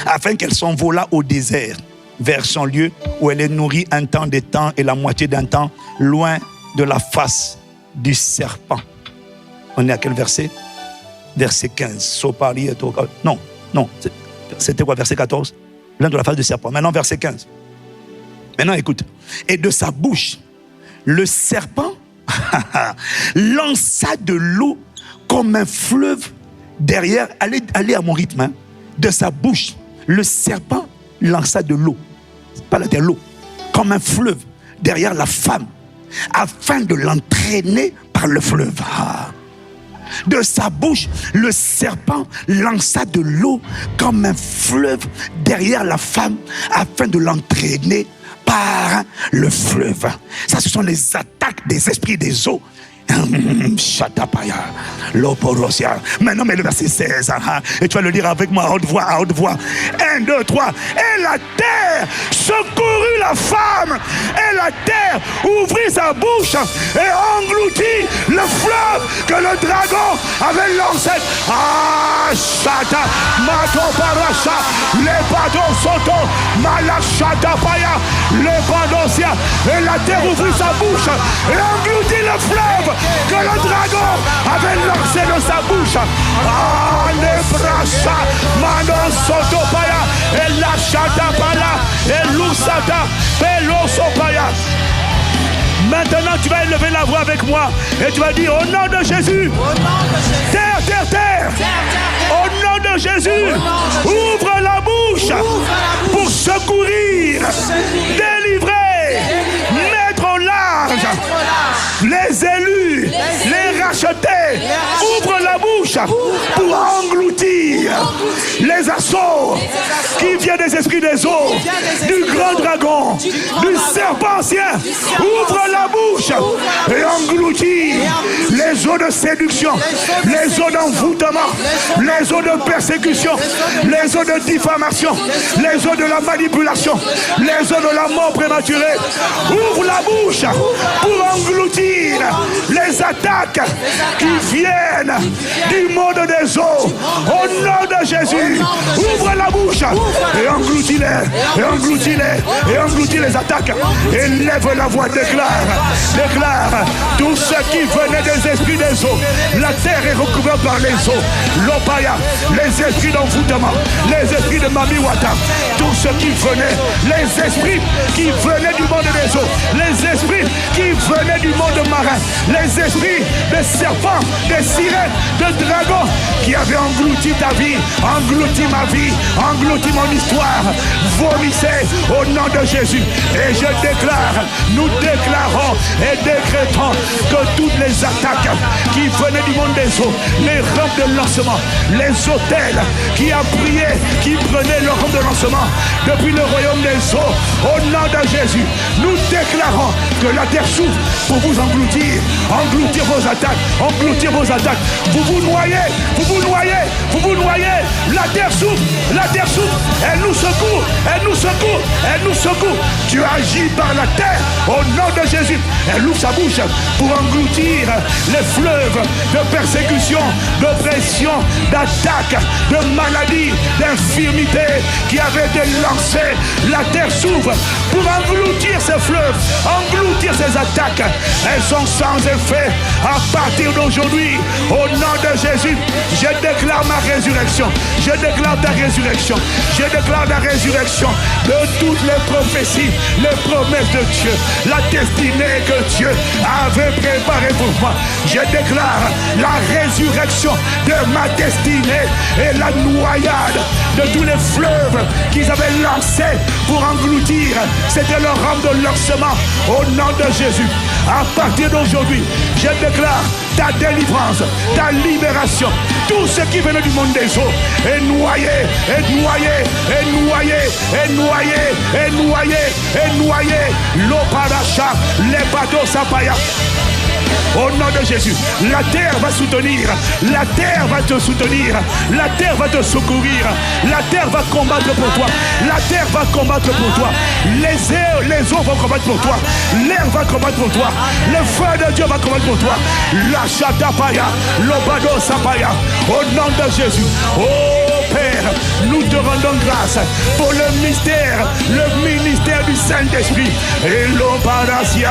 Afin qu'elle s'envolât au désert, vers son lieu où elle est nourrie un temps des temps et la moitié d'un temps, loin de la face du serpent. On est à quel verset? Verset 15. Non. C'était quoi, verset 14? Loin de la face du serpent. Maintenant, verset 15. Maintenant, écoute. Et de sa bouche, le serpent lança de l'eau comme un fleuve derrière. Allez à mon rythme. Hein. De sa bouche, le serpent lança de l'eau. Pas la terre, l'eau. Comme un fleuve derrière la femme, afin de l'entraîner par le fleuve. De sa bouche, le serpent lança de l'eau comme un fleuve derrière la femme, afin de l'entraîner par le fleuve. Ça, ce sont les attaques des esprits des eaux. Maintenant, mais le verset 16, et tu vas le lire avec moi à haute voix, 1, 2, 3. Et la terre secourut la femme, et la terre ouvrit sa bouche et engloutit le fleuve que le dragon avait lancé. Shata, Mato Parasha, les Bado Soto, Malachata Paya, les Badosia, et la terre ouvrit sa bouche et engloutit le fleuve que le dragon avait lancé de sa bouche. Les brasa, Manon Sotopaya, et la Chatapala, et l'Usata, Pelosopaya. Maintenant, tu vas élever la voix avec moi et tu vas dire au nom de Jésus, terre, terre, terre, au nom de Jésus, ouvre la bouche pour secourir, délivrer, mettre au large les élus, les racheter. Ouvre la bouche pour engloutir les assauts qui viennent des esprits des eaux, du grand dragon, du serpent ancien. Ouvre la bouche et engloutir les eaux de séduction, les eaux d'envoûtement, les eaux de persécution, les eaux de diffamation, les eaux de la manipulation, les eaux de la mort prématurée. Ouvre la bouche pour engloutir les attaques qui viennent du monde des eaux. Au nom de Jésus, ouvre la bouche et engloutis-les, et engloutis-les, et engloutis les attaques. Et lève la voix, déclare tout ce qui venait des esprits des eaux. La terre est recouverte par les eaux. L'opaya, les esprits d'envoûtement, les esprits de Mamiwata, tout ce qui venait, les esprits qui venaient du monde des eaux, les esprits qui venaient du monde marin, les esprits des serpents, des sirènes, de dragons qui avaient englouti ta vie, englouti ma vie, englouti mon histoire, vomissez au nom de Jésus. Et je déclare, nous déclarons et décrétons que toutes les attaques qui venaient du monde des eaux, les rampes de lancement, les hôtels qui a prié, qui prenaient leur rampe de lancement depuis le royaume des eaux, au nom de Jésus, nous déclarons que la terre s'ouvre pour vous engloutir, engloutir vos attaques, engloutir vos attaques. Vous vous noyez, vous vous noyez, vous vous noyez. La terre s'ouvre, elle nous secoue, elle nous secoue, elle nous secoue. Tu agis par la terre au nom de Jésus. Elle ouvre sa bouche pour engloutir les fleuves de persécution, d'oppression, d'attaque, de maladie, d'infirmité qui avaient été lancés. La terre s'ouvre pour engloutir ces fleuves, engloutir ces attaques. Elles sont sans effet à partir d'aujourd'hui. Au nom de Jésus, je déclare ma résurrection. Je déclare ta résurrection. Je déclare la résurrection résurrection de toutes les prophéties, les promesses de Dieu, la destinée que Dieu avait préparée pour moi. Je déclare la résurrection de ma destinée et la noyade de tous les fleuves qu'ils avaient lancés pour engloutir. C'était leur rame de lancement au nom de Jésus. À partir d'aujourd'hui, je déclare ta délivrance, ta libération. Tout ce qui venait du monde des eaux est noyé, est noyé, est noyé, est noyé, est noyé, est noyé. L'eau paracha, les bateaux sapaya. Au nom de Jésus, la terre va soutenir, la terre va te soutenir, la terre va te secourir, la terre va combattre pour toi, la terre va combattre pour toi, les eaux vont combattre pour toi, l'air va combattre pour toi, le feu de Dieu va combattre pour toi. La chatapaya, l'obado sapaya, au nom de Jésus. Oh Père, nous te rendons grâce pour le mystère, le ministère du Saint-Esprit et l'opération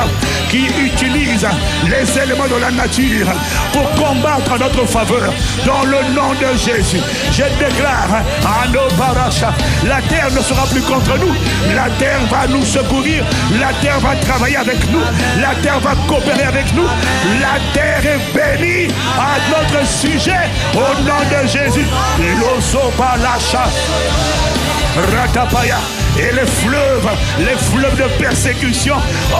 qui utilise les éléments de la nature pour combattre en notre faveur. Dans le nom de Jésus, je déclare à nos parachas, la terre ne sera plus contre nous, la terre va nous secourir, la terre va travailler avec nous, la terre va coopérer avec nous, la terre est bénie à notre sujet au nom de Jésus. L'osopalacha Ratapaya et les fleuves de persécution, oh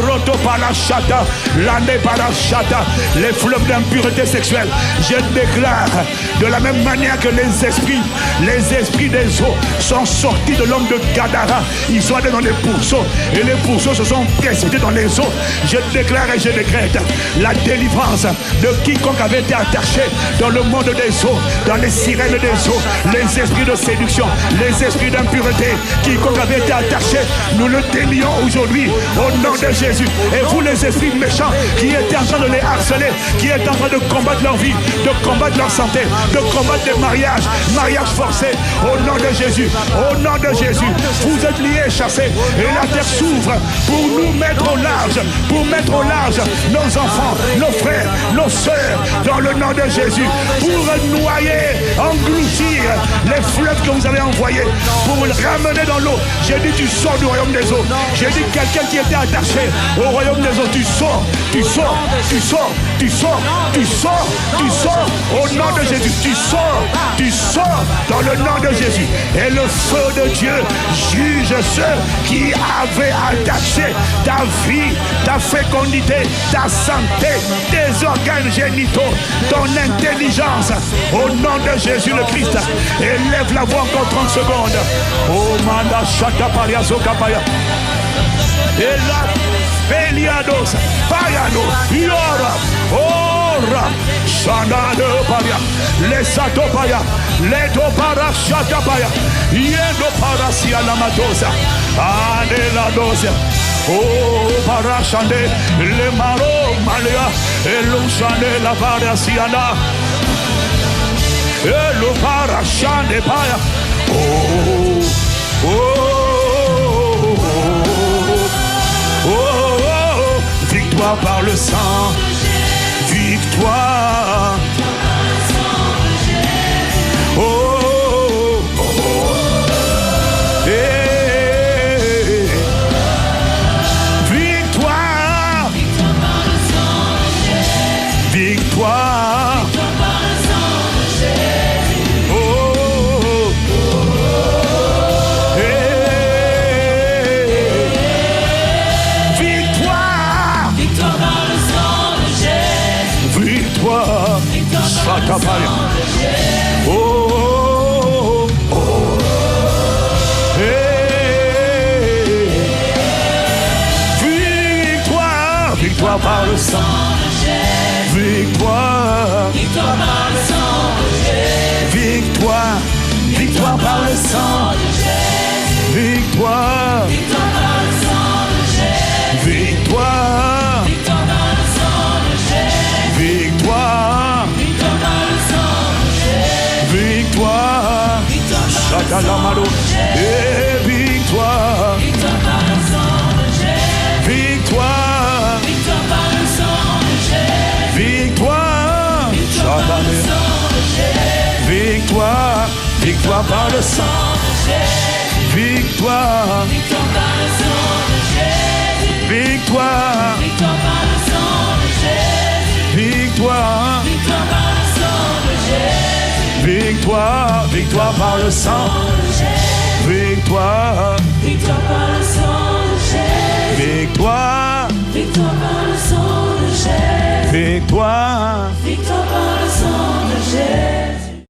Rotopalachata, l'Anepalachata, les fleuves d'impureté sexuelle. Je déclare de la même manière que les esprits des eaux sont sortis de l'homme de Gadara, ils sont allés dans les pourceaux et les pourceaux se sont précipités dans les eaux. Je déclare et je décrète la délivrance de quiconque avait été attaché dans le monde des eaux, dans les sirènes des eaux, les esprits de séduction, les esprits d'impureté, quiconque avait été attaché, nous le délions aujourd'hui au nom de Jésus. Et vous les esprits méchants qui étaient en train de les harceler, qui étaient en train de combattre leur vie, de combattre leur santé, de combattre les mariages forcés, au nom de Jésus, au nom de Jésus, vous êtes liés, chassés, et la terre s'ouvre pour nous mettre au large, pour mettre au large nos enfants, nos frères, nos sœurs, dans le nom de Jésus, pour noyer, engloutir les fleuves que vous avez envoyés, pour ramener dans l'eau. J'ai dit tu sors du royaume des eaux. J'ai dit quelqu'un qui était attaché au royaume des eaux, tu sors, tu sors, tu sors, tu sors, tu sors, tu sors, au nom de Jésus, tu sors dans le nom de Jésus. Et le feu de Dieu juge ceux qui avaient attaché ta vie, ta fécondité, ta santé, tes organes génitaux, ton intelligence, au nom de Jésus le Christ. Élève la voix encore 30 secondes. Oh manda shata paria zokapaya. Et là, Peliados, Payano, Yora, Ora, Shana de Paria, les Satopaya, les Dopara Shatapaya, Yendo Parasia Lamatosa, Adela Dosia. Oh, Parachande, le Maro, Malia, et l'Ushane, la Parasiana, et le Parachande Paya. Oh, oh, oh, oh, victoire par le sang, victoire. Oh, oh, oh. Hey. Victoire, victoire. Oh, oh, oh, oh. Hey. Victoire, victoire par le sang. Victoire, victoire par le sang. Victoire, victoire par le sang. Victoire, victoire par le sang. Victoire, victoire par le sang. Victoire. Victoire, Chakalamado, et victoire, victoire, victoire, victoire, victoire par le sang, victoire. victoire par le sang, victoire, Victoire par le sang de Jésus. victoire.